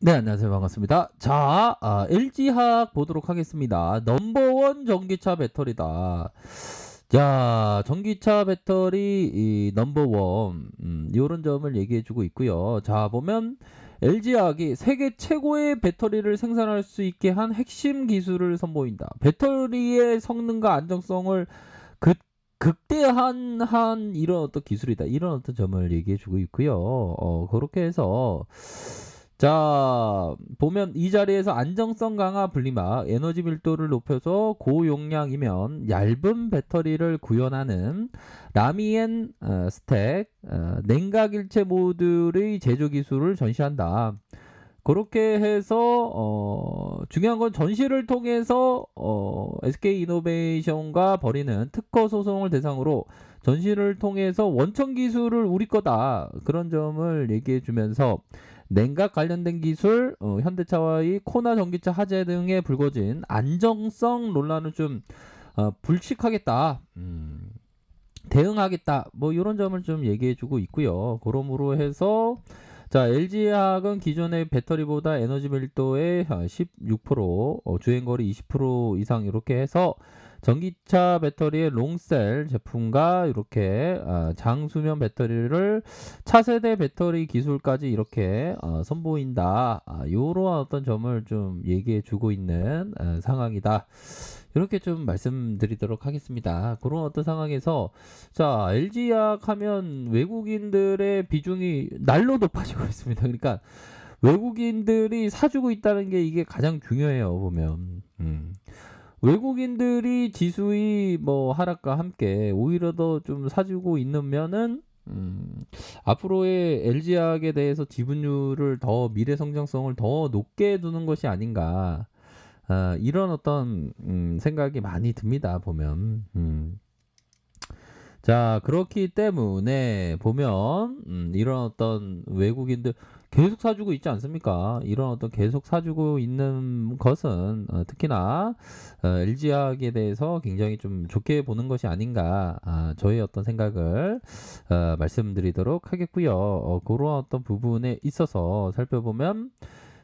네, 안녕하세요. 반갑습니다. 자, LG화학 보도록 하겠습니다. 넘버원 전기차 배터리다. 자, 전기차 배터리 넘버원 요런 점을 얘기해 주고 있고요. 자, 보면 LG화학이 세계 최고의 배터리를 생산할 수 있게 한 핵심 기술을 선보인다. 배터리의 성능과 안정성을 극 극대화한 이런 어떤 기술이다. 이런 어떤 점을 얘기해 주고 있고요. 그렇게 해서 자, 보면 이 자리에서 안정성 강화 분리막, 에너지 밀도를 높여서 고용량이면 얇은 배터리를 구현하는 라미엔 스택 냉각 일체 모듈의 제조 기술을 전시한다. 그렇게 해서 중요한 건 전시를 통해서 SK 이노베이션과 벌이는 특허 소송을 대상으로 전시를 통해서 원천 기술을 우리 거다. 그런 점을 얘기해 주면서 냉각 관련된 기술, 현대차와의 코나 전기차 화재 등에 불거진 안정성 논란을 좀 불식하겠다. 대응하겠다. 뭐 이런 점을 좀 얘기해 주고 있고요. 그러므로 해서 자, LG화학은 기존의 배터리보다 에너지 밀도의 16%, 주행거리 20% 이상 이렇게 해서 전기차 배터리의 롱셀 제품과 이렇게 장수면 배터리를 차세대 배터리 기술까지 이렇게 선보인다. 이러한 어떤 점을 좀 얘기해 주고 있는 상황이다. 이렇게 좀 말씀드리도록 하겠습니다. 그런 어떤 상황에서 자, LG화학 하면 외국인들의 비중이 날로 높아지고 있습니다. 그러니까 외국인들이 사주고 있다는 게 이게 가장 중요해요, 보면. 외국인들이 지수의 뭐 하락과 함께 오히려 더 좀 사주고 있는 면은 앞으로의 LG화학에 대해서 지분율을 더 미래 성장성을 더 높게 두는 것이 아닌가. 이런 어떤 생각이 많이 듭니다, 보면. 자, 그렇기 때문에 보면 이런 어떤 외국인들 계속 사주고 있지 않습니까? 이런 어떤 계속 사주고 있는 것은 특히나 LG화학에 대해서 굉장히 좀 좋게 보는 것이 아닌가, 저의 어떤 생각을 말씀드리도록 하겠고요. 그런 어떤 부분에 있어서 살펴보면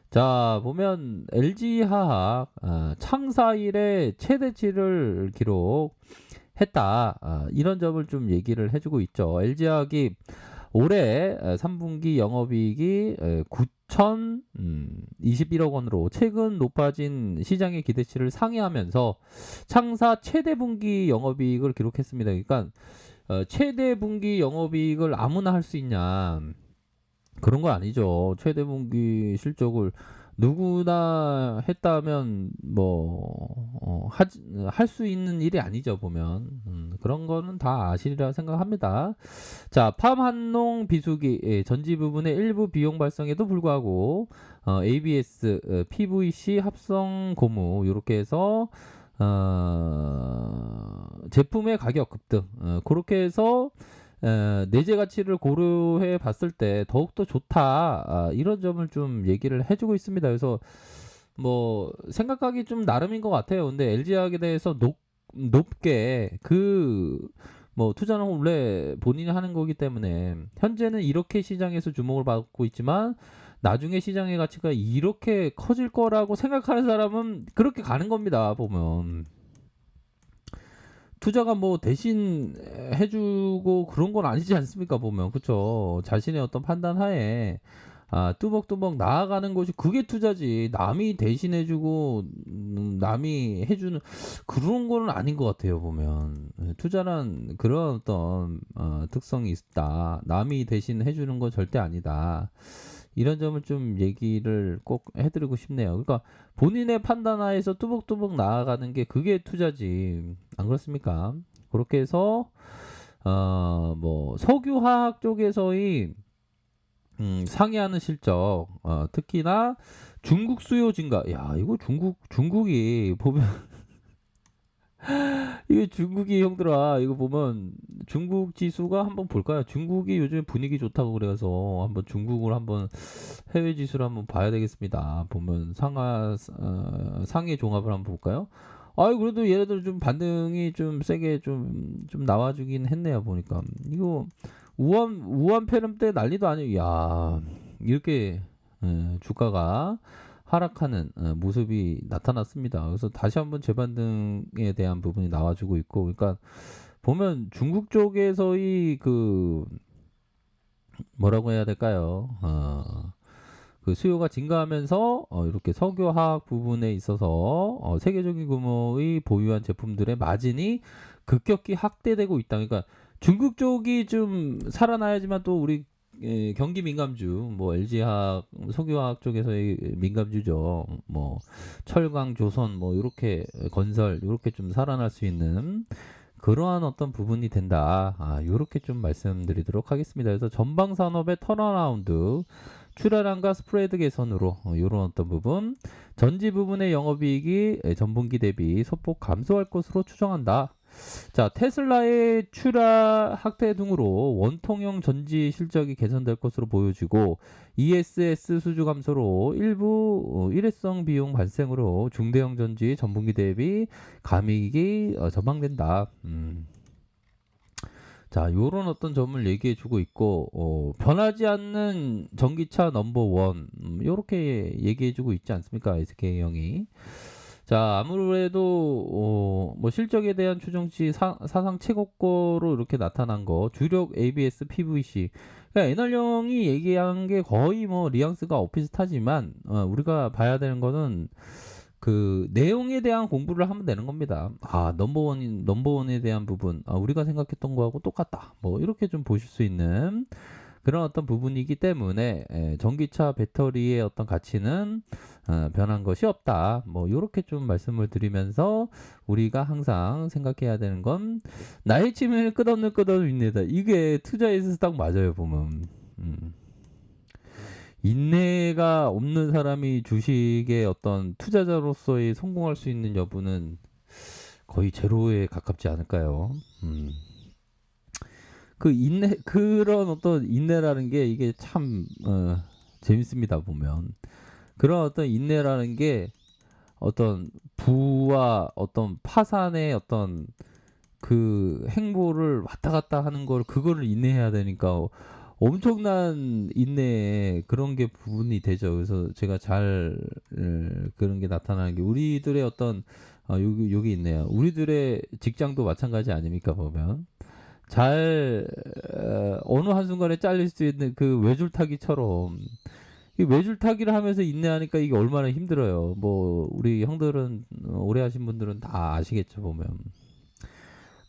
자, 보면 LG화학 창사 이래 최대치를 기록했다. 이런 점을 좀 얘기를 해주고 있죠. LG화학이 올해 3분기 영업이익이 9,021억 원으로 최근 높아진 시장의 기대치를 상회하면서 창사 최대 분기 영업이익을 기록했습니다. 그러니까 최대 분기 영업이익을 아무나 할 수 있냐? 그런 거 아니죠. 최대 분기 실적을 누구나 했다면 뭐 할 수 있는 일이 아니죠, 보면. 그런 거는 다 아시리라 생각합니다. 자, 팜한농 비수기 전지 부분의 일부 비용 발생에도 불구하고 ABS, PVC 합성 고무 이렇게 해서 제품의 가격 급등 그렇게 해서 내재 가치를 고려해 봤을 때 더욱더 좋다. 이런 점을 좀 얘기를 해주고 있습니다. 그래서 뭐 생각하기 좀 나름인 것 같아요. 근데 LG화학에 대해서 높게 뭐 투자는 원래 본인이 하는 거기 때문에 현재는 이렇게 시장에서 주목을 받고 있지만 나중에 시장의 가치가 이렇게 커질 거라고 생각하는 사람은 그렇게 가는 겁니다. 보면. 투자가 뭐 대신 해주고 그런 건 아니지 않습니까 보면 그쵸 자신의 어떤 판단 하에 뚜벅뚜벅 나아가는 것이 그게 투자지 남이 대신 해주고 남이 해주는 그런 거는 아닌 것 같아요 보면 투자란 그런 어떤 특성이 있다 남이 대신 해주는 건 절대 아니다 이런 점을 좀 얘기를 꼭 해드리고 싶네요. 그러니까 본인의 판단하에서 뚜벅뚜벅 나아가는 게 그게 투자지. 안 그렇습니까? 그렇게 해서 뭐 석유화학 쪽에서의 상회하는 실적, 특히나 중국 수요 증가. 야, 이거 중국이 보면 이게 중국이 형들아 이거 보면 중국 지수가 한번 볼까요? 중국이 요즘 분위기 좋다고 그래서 한번 중국을 한번 해외 지수를 한번 봐야 되겠습니다. 보면 상해 종합을 한번 볼까요? 아이 그래도 얘네들 좀 반등이 좀 세게 좀 나와주긴 했네요 보니까 이거 우한 폐렴 때 난리도 아니고 야 이렇게 주가가 하락하는 모습이 나타났습니다. 그래서 다시 한번 재반등에 대한 부분이 나와주고 있고, 그러니까 보면 중국 쪽에서의 그 뭐라고 해야 될까요? 그 수요가 증가하면서 이렇게 석유화학 부분에 있어서 세계적인 규모의 보유한 제품들의 마진이 급격히 확대되고 있다. 그러니까 중국 쪽이 좀 살아나야지만 또 우리 경기 민감주, 뭐 LG화학, 석유화학 쪽에서의 민감주죠. 뭐 철강, 조선, 뭐 이렇게 건설 이렇게 좀 살아날 수 있는 그러한 어떤 부분이 된다. 요렇게 좀 말씀드리도록 하겠습니다. 그래서 전방 산업의 턴어라운드, 출하량과 스프레드 개선으로 요런 어떤 부분, 전지 부분의 영업이익이 전분기 대비 소폭 감소할 것으로 추정한다. 자, 테슬라의 출하 확대 등으로 원통형 전지 실적이 개선될 것으로 보여지고 ESS 수주 감소로 일부 일회성 비용 발생으로 중대형 전지 전분기 대비 감익이 전망된다. 자, 요런 어떤 점을 얘기해 주고 있고, 변하지 않는 전기차 넘버원, 요렇게 얘기해 주고 있지 않습니까? SK형이. 자, 아무래도, 뭐 실적에 대한 추정치 사상 최고가로 이렇게 나타난 거, 주력 ABS, PVC. 그러니까 애널령이 얘기한 게 거의 뭐 뉘앙스가 엇비슷하지만, 우리가 봐야 되는 거는 그 내용에 대한 공부를 하면 되는 겁니다. 넘버원에 대한 부분, 우리가 생각했던 거하고 똑같다. 뭐 이렇게 좀 보실 수 있는 그런 어떤 부분이기 때문에 전기차 배터리의 어떤 가치는 변한 것이 없다. 뭐 이렇게 좀 말씀을 드리면서 우리가 항상 생각해야 되는 건 나의 취미를 끝없는 인내다. 이게 투자에서 딱 맞아요 보면. 인내가 없는 사람이 주식의 어떤 투자자로서의 성공할 수 있는 여부는 거의 제로에 가깝지 않을까요? 그 인내, 그런 어떤 인내라는 게 이게 참 재밌습니다 보면. 그런 어떤 인내라는 게 어떤 부와 어떤 파산의 어떤 그 행보를 왔다 갔다 하는 걸 그거를 인내해야 되니까 엄청난 인내에 그런 게 부분이 되죠. 그래서 제가 잘 그런 게 나타나는 게 우리들의 어떤 여기 있네요. 우리들의 직장도 마찬가지 아닙니까 보면 잘 어느 한순간에 잘릴 수 있는 그 외줄타기처럼 이 외줄타기를 하면서 인내하니까 이게 얼마나 힘들어요. 뭐 우리 형들은 오래 하신 분들은 다 아시겠죠 보면.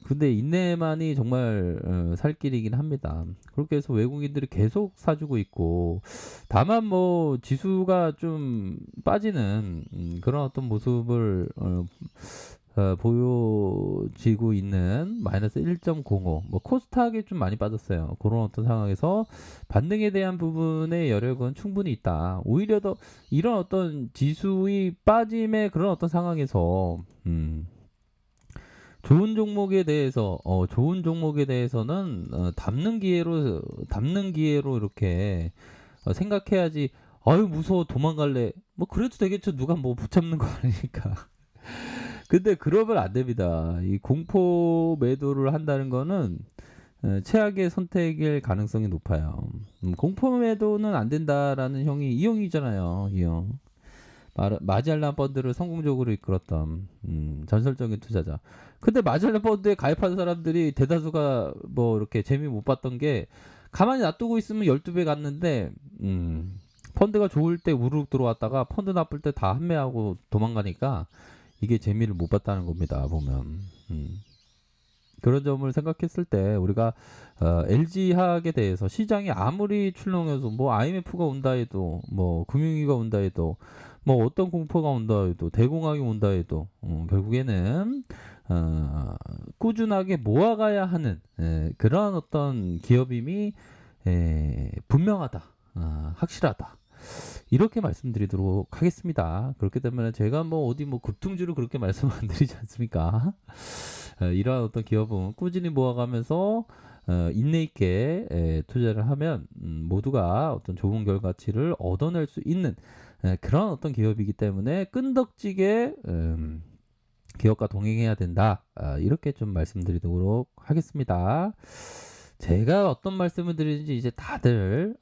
근데 인내만이 정말 살 길이긴 합니다. 그렇게 해서 외국인들이 계속 사주고 있고 다만 뭐 지수가 좀 빠지는 그런 어떤 모습을 보여지고 있는 마이너스 1.05, 뭐 코스닥이 좀 많이 빠졌어요. 그런 어떤 상황에서 반등에 대한 부분의 여력은 충분히 있다. 오히려 더 이런 어떤 지수의 빠짐의 그런 어떤 상황에서 좋은 종목에 대해서는 담는 기회로 이렇게 생각해야지. 아유 무서워 도망갈래. 뭐 그래도 되겠죠. 누가 뭐 붙잡는 거 아니니까. 근데 그러면 안 됩니다. 이 공포 매도를 한다는 거는 최악의 선택일 가능성이 높아요. 공포 매도는 안 된다라는 형이 이 형이잖아요. 이 형. 마젤란 펀드를 성공적으로 이끌었던 전설적인 투자자. 근데 마젤란 펀드에 가입한 사람들이 대다수가 뭐 이렇게 재미 못 봤던 게 가만히 놔두고 있으면 12배 갔는데 펀드가 좋을 때 우르륵 들어왔다가 펀드 나쁠 때 다 한매하고 도망가니까 이게 재미를 못 봤다는 겁니다. 보면. 그런 점을 생각했을 때 우리가 LG화학에 대해서 시장이 아무리 출렁여서 뭐 IMF가 온다 해도 뭐 금융위기가 온다 해도 뭐 어떤 공포가 온다 해도 대공황이 온다 해도 결국에는 꾸준하게 모아가야 하는 그러한 어떤 기업임이 분명하다, 확실하다. 이렇게 말씀드리도록 하겠습니다. 그렇기 때문에 제가 뭐 어디 뭐 급등주를 그렇게 말씀 안 드리지 않습니까? 이러한 어떤 기업은 꾸준히 모아가면서 인내 있게 투자를 하면 모두가 어떤 좋은 결과치를 얻어낼 수 있는 그런 어떤 기업이기 때문에 끈덕지게 기업과 동행해야 된다. 이렇게 좀 말씀드리도록 하겠습니다. 제가 어떤 말씀을 드리는지 이제 다들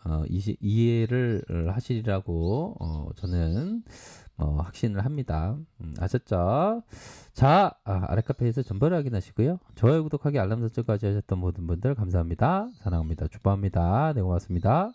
이해를 하시리라고 저는 확신을 합니다. 아셨죠? 자, 아래 카페에서 정보를 확인하시고요. 좋아요, 구독하기, 알람 설정까지 하셨던 모든 분들 감사합니다. 사랑합니다. 축복합니다. 네, 고맙습니다.